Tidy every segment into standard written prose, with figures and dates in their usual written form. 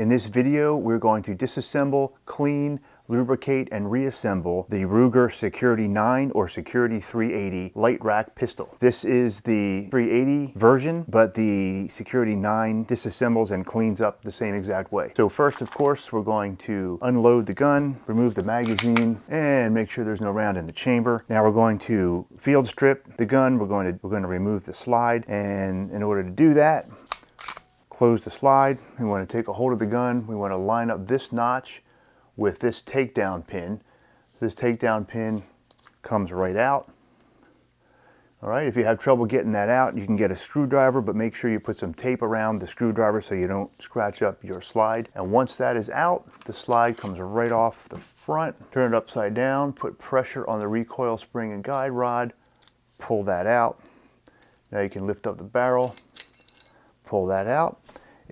In this video, we're going to disassemble, clean, lubricate, and reassemble the Ruger Security 9 or Security 380 Lite Rack pistol. This is the 380 version, but the Security 9 disassembles and cleans up the same exact way. So first, of course, we're going to unload the gun, remove the magazine, and make sure there's no round in the chamber. Now we're going to field strip the gun. We're going to remove the slide, and in order to do that, close the slide. We want to take a hold of the gun. We want to line up this notch with this takedown pin. This takedown pin comes right out. All right, if you have trouble getting that out, you can get a screwdriver, but make sure you put some tape around the screwdriver so you don't scratch up your slide. And once that is out, the slide comes right off the front. Turn it upside down, put pressure on the recoil spring and guide rod, pull that out. Now you can lift up the barrel, pull that out.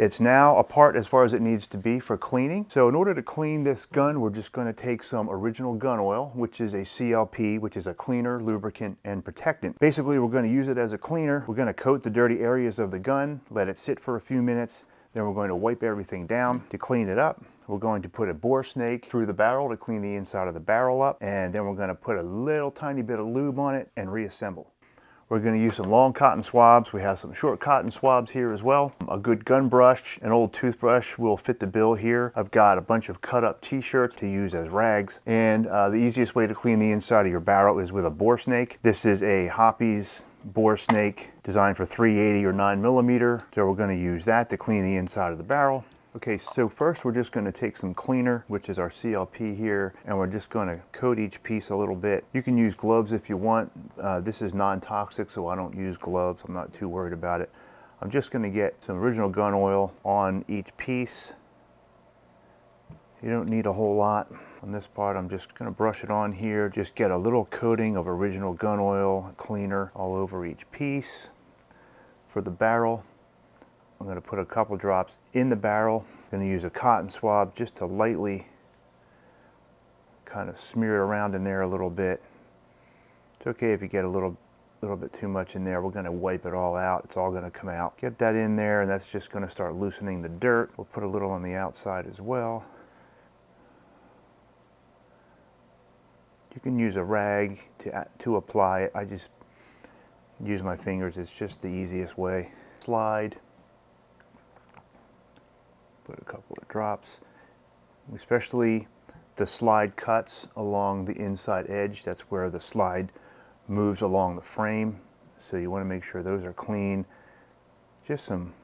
It's now apart as far as it needs to be for cleaning. So in order to clean this gun, we're just going to take some original gun oil, which is a CLP, which is a cleaner, lubricant, and protectant. Basically, we're going to use it as a cleaner. We're going to coat the dirty areas of the gun, let it sit for a few minutes. Then we're going to wipe everything down to clean it up. We're going to put a Boresnake through the barrel to clean the inside of the barrel up. And then we're going to put a little tiny bit of lube on it and reassemble. We're going to use some long cotton swabs. We have some short cotton swabs here as well. A good gun brush, an old toothbrush will fit the bill here. I've got a bunch of cut up t-shirts to use as rags. And the easiest way to clean the inside of your barrel is with a Boresnake. This is a Hoppe's Boresnake designed for 380 or 9mm. So we're going to use that to clean the inside of the barrel. Okay, so first we're just going to take some cleaner, which is our CLP here, and we're just going to coat each piece a little bit. You can use gloves if you want. This is non-toxic, so I don't use gloves. I'm not too worried about it. I'm just going to get some original gun oil on each piece. You don't need a whole lot on this part. I'm just going to brush it on here. Just get a little coating of original gun oil cleaner all over each piece. For the barrel, I'm going to put a couple drops in the barrel. I'm going to use a cotton swab just to lightly kind of smear it around in there a little bit. It's okay if you get a little bit too much in there. We're going to wipe it all out. It's all going to come out. Get that in there, and that's just going to start loosening the dirt. We'll put a little on the outside as well. You can use a rag to apply it. I just use my fingers. It's just the easiest way. Slide. Put a couple of drops, especially the slide cuts along the inside edge. That's where the slide moves along the frame. So you want to make sure those are clean. Just some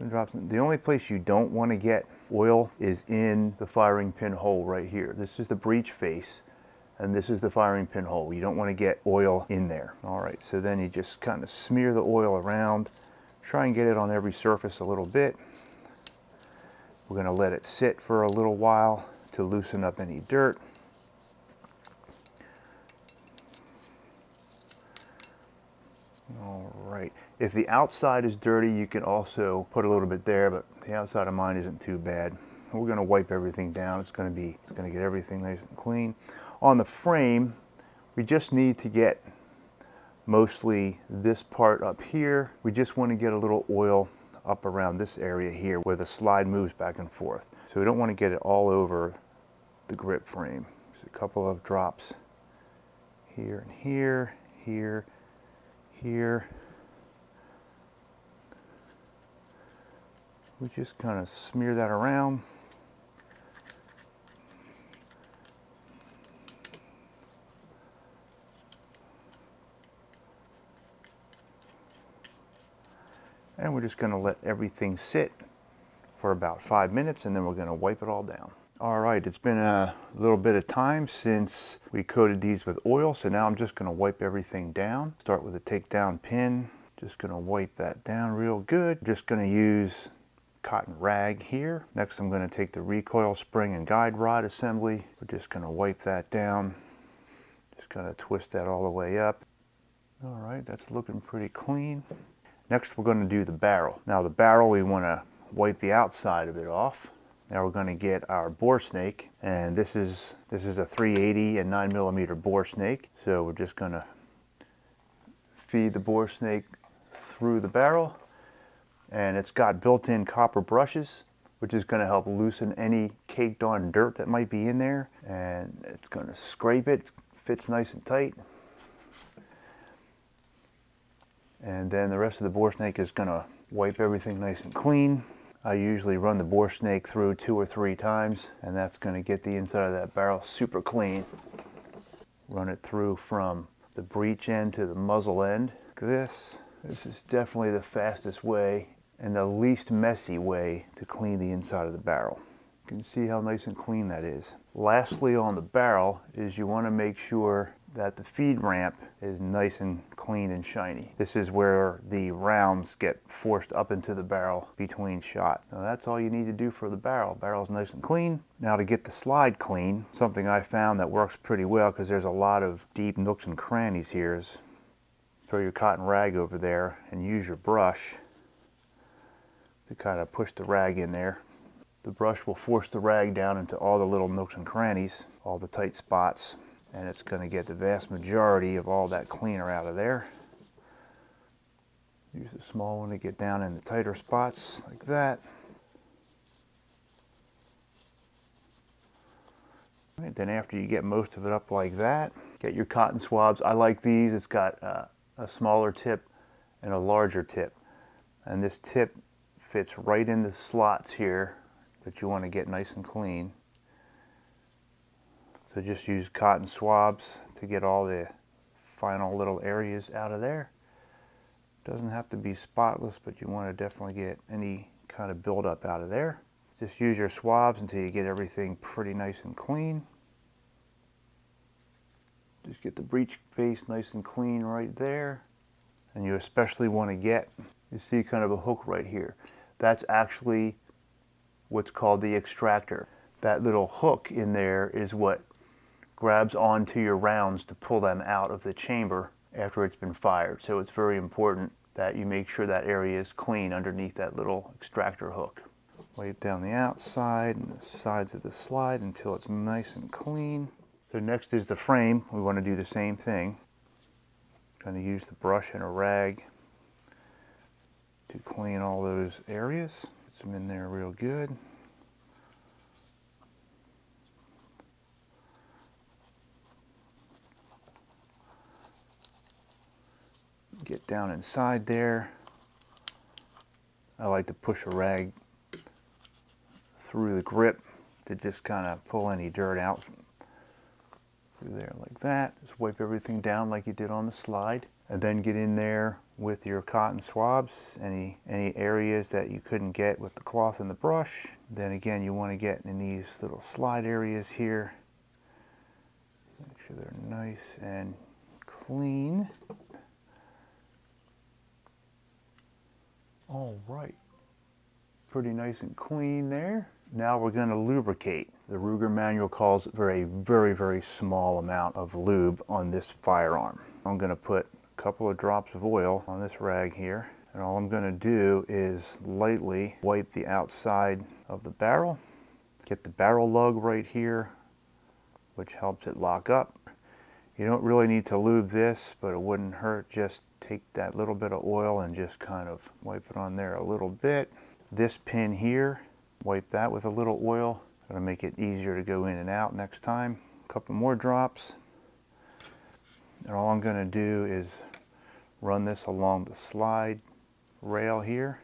drops. The only place you don't want to get oil is in the firing pin hole right here. This is the breech face, and this is the firing pin hole. You don't want to get oil in there. All right, so then you just kind of smear the oil around. Try and get it on every surface a little bit. We're going to let it sit for a little while to loosen up any dirt. All right. If the outside is dirty, you can also put a little bit there, but the outside of mine isn't too bad. We're going to wipe everything down. It's going to get everything nice and clean. On the frame, we just need to get mostly this part up here. We just want to get a little oil up around this area here where the slide moves back and forth. So we don't want to get it all over the grip frame. Just a couple of drops here and here, here, here. We just kind of smear that around. And we're just going to let everything sit for about 5 minutes, and then we're going to wipe it all down. All right, it's been a little bit of time since we coated these with oil, so now I'm just going to wipe everything down. Start with a takedown pin. Just going to wipe that down real good. Just going to use cotton rag here. Next, I'm going to take the recoil spring and guide rod assembly. We're just going to wipe that down. Just going to twist that all the way up. All right, that's looking pretty clean. Next, we're going to do the barrel. Now the barrel, we want to wipe the outside of it off. Now we're going to get our Boresnake, and this is a 380 and 9mm Boresnake. So we're just going to feed the Boresnake through the barrel, and it's got built-in copper brushes. which is going to help loosen any caked on dirt that might be in there, and it's going to scrape it. It fits nice and tight. And then the rest of the Boresnake is going to wipe everything nice and clean. I usually run the Boresnake through 2 or 3 times, and that's going to get the inside of that barrel super clean. Run it through from the breech end to the muzzle end. This is definitely the fastest way and the least messy way to clean the inside of the barrel. You can see how nice and clean that is. Lastly on the barrel is you want to make sure that the feed ramp is nice and clean and shiny. This is where the rounds get forced up into the barrel between shot. Now that's all you need to do for the barrel. Barrel's nice and clean. Now to get the slide clean, something I found that works pretty well because there's a lot of deep nooks and crannies here is throw your cotton rag over there and use your brush to kind of push the rag in there. The brush will force the rag down into all the little nooks and crannies, all the tight spots, and it's going to get the vast majority of all that cleaner out of there. Use a small one to get down in the tighter spots like that. Right, then after you get most of it up like that, get your cotton swabs. I like these. It's got a smaller tip and a larger tip, and this tip fits right in the slots here that you want to get nice and clean. So just use cotton swabs to get all the final little areas out of there. Doesn't have to be spotless, but you want to definitely get any kind of buildup out of there. Just use your swabs until you get everything pretty nice and clean. Just get the breech face nice and clean right there. And you especially want to get, you see kind of a hook right here. That's actually what's called the extractor. That little hook in there is what grabs onto your rounds to pull them out of the chamber after it's been fired. So it's very important that you make sure that area is clean underneath that little extractor hook. Wipe down the outside and the sides of the slide until it's nice and clean. So next is the frame. We want to do the same thing. Going to use the brush and a rag to clean all those areas. Put them in there real good. Get down inside there. I like to push a rag through the grip to just kind of pull any dirt out through there like that. Just wipe everything down like you did on the slide, and then get in there with your cotton swabs, any areas that you couldn't get with the cloth and the brush. Then again, you want to get in these little slide areas here. Make sure they're nice and clean. All right, pretty nice and clean there. Now we're going to lubricate. The Ruger manual calls for a very, very small amount of lube on this firearm. I'm going to put a couple of drops of oil on this rag here, and all I'm going to do is lightly wipe the outside of the barrel. Get the barrel lug right here, which helps it lock up. You don't really need to lube this, but it wouldn't hurt. Just take that little bit of oil and just kind of wipe it on there a little bit. This pin here, wipe that with a little oil. It'll make it easier to go in and out next time. A couple more drops. And all I'm going to do is run this along the slide rail here.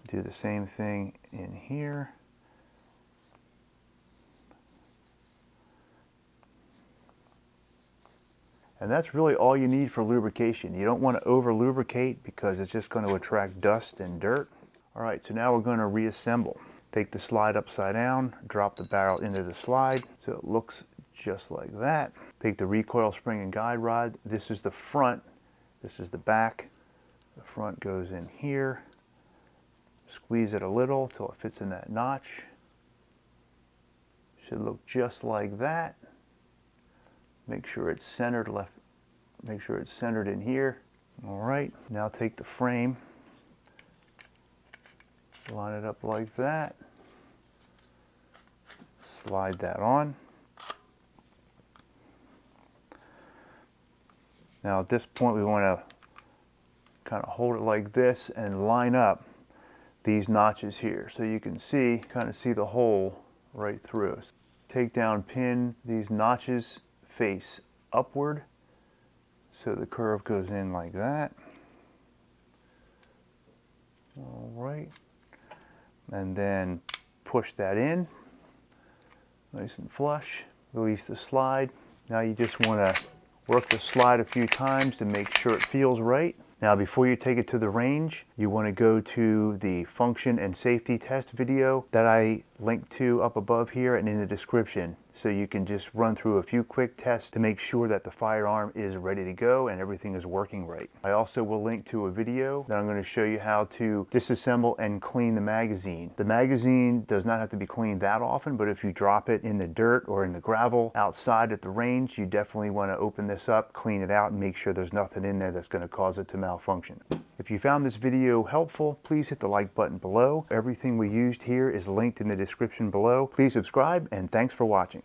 Do the same thing in here. And that's really all you need for lubrication. You don't want to over lubricate because it's just going to attract dust and dirt. All right, so now we're going to reassemble. Take the slide upside down, drop the barrel into the slide so it looks just like that. Take the recoil spring and guide rod. This is the front, this is the back. The front goes in here. Squeeze it a little till it fits in that notch. Should look just like that. Make sure it's centered left. Make sure it's centered in here. All right, now take the frame, line it up like that, slide that on. Now at this point we want to kind of hold it like this and line up these notches here. So you can see, kind of see the hole right through. Take down pin, these notches face upward. So the curve goes in like that. All right. And then push that in, nice and flush. Release the slide. Now you just want to work the slide a few times to make sure it feels right. Now before you take it to the range, you want to go to the function and safety test video that I linked to up above here and in the description. So you can just run through a few quick tests to make sure that the firearm is ready to go and everything is working right. I also will link to a video that I'm going to show you how to disassemble and clean the magazine. The magazine does not have to be cleaned that often, but if you drop it in the dirt or in the gravel outside at the range, you definitely want to open this up, clean it out, and make sure there's nothing in there that's going to cause it to malfunction. If you found this video helpful, please hit the like button below. Everything we used here is linked in the description below. Please subscribe, and thanks for watching.